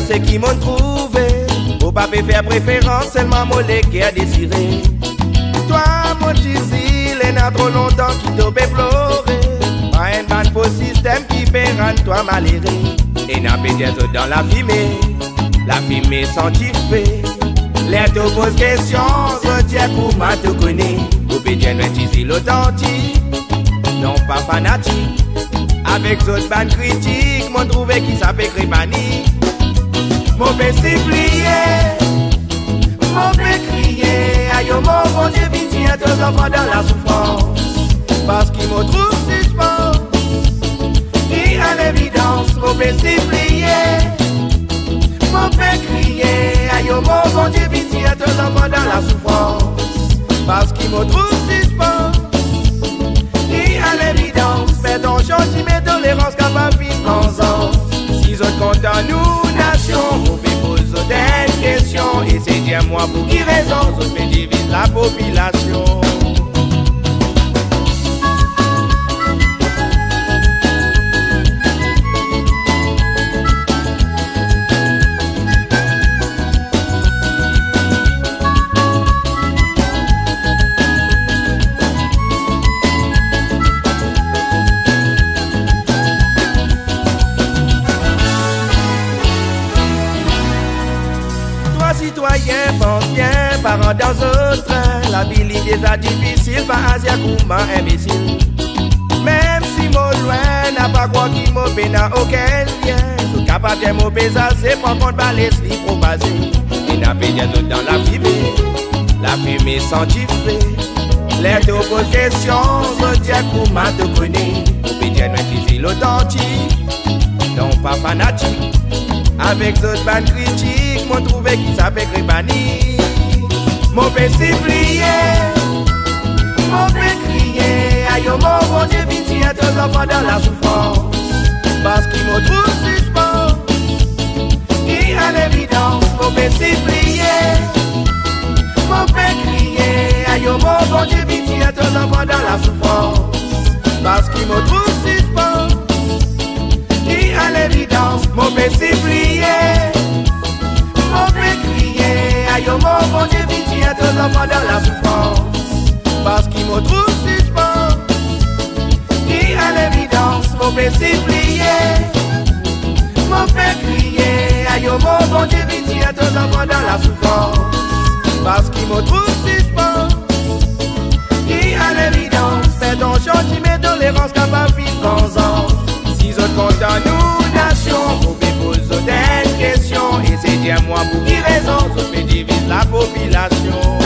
c'est qui m'ont trouvé. Faut pas faire préférence, seulement mon qui a désiré. Toi, mon Gisil, il y a trop longtemps qui doit pleurer. Pas un ban faux système qui fait rendre toi malheureux. Et n'a pas des autres dans la fumée sanctifiée. Les te pose questions, je dis pour ma te connaît. Vous pouvez dire un Gisil authentique, non pas fanatique. Avec d'autres bandes critiques, m'ont trouvé qui s'appelle Crépani. Mon père s'est plié, mon père crié. Aïe, mon bon Dieu, vite, à deux enfants dans la souffrance. Parce qu'ils me trouvent suspens. Et à l'évidence, mon père s'est plié, mon père crié. Aïe, mon bon Dieu, vite, à deux enfants dans la souffrance. Parce qu'ils me trouvent suspens. Et à l'évidence, mais ton changement de tolérance capable de vivre ensemble. Si autres comptent dans nous, nation, vous poser des questions. Et c'est dire moi pour qui raison, vous divise la population. Citoyens pensent bien, parents dans un train. La ville est déjà difficile, pas Asia Kouma imbécile. Même si mon loin n'a pas quoi qui m'a fait n'a aucun lien. Tout capable de m'en c'est pour qu'on balise les propasés. Et n'a pas des autres dans la fumée sanctifiée. Les deux questions, je dis Kouma te connaît. Vous pouvez dire un Gisil authentique, non pas fanatique. Avec d'autres bandes critiques, m'ont trouvé qui s'appelle Crépani. Mon père s'est plié, mon père crié. Aïe, mon bon Dieu, vite, à deux enfants dans la souffrance. Parce qu'ils me trouvent suspens. Et à l'évidence, mon père s'est plié, mon père crié. Aïe, mon bon Dieu, vite, à deux enfants dans la souffrance. Parce qu'ils me trouvent suspens. Et à l'évidence, mon père s'est plié, mon père crié. Aïe, mon bon Dieu, vite, à deux enfants dans la souffrance. Parce qu'ils me trouvent suspens. Et à l'évidence, mon père s'est plié, mon père crié. Aïe, mon bon Dieu, vite, à deux enfants dans la souffrance. Parce qu'ils me trouvent suspens. Et à l'évidence, c'est ton changement de tolérance capable de vivre ensemble. Si autres comptent dans nous, nation, vous poser des questions. Et c'est dire moi pour qui raison, je divise la population.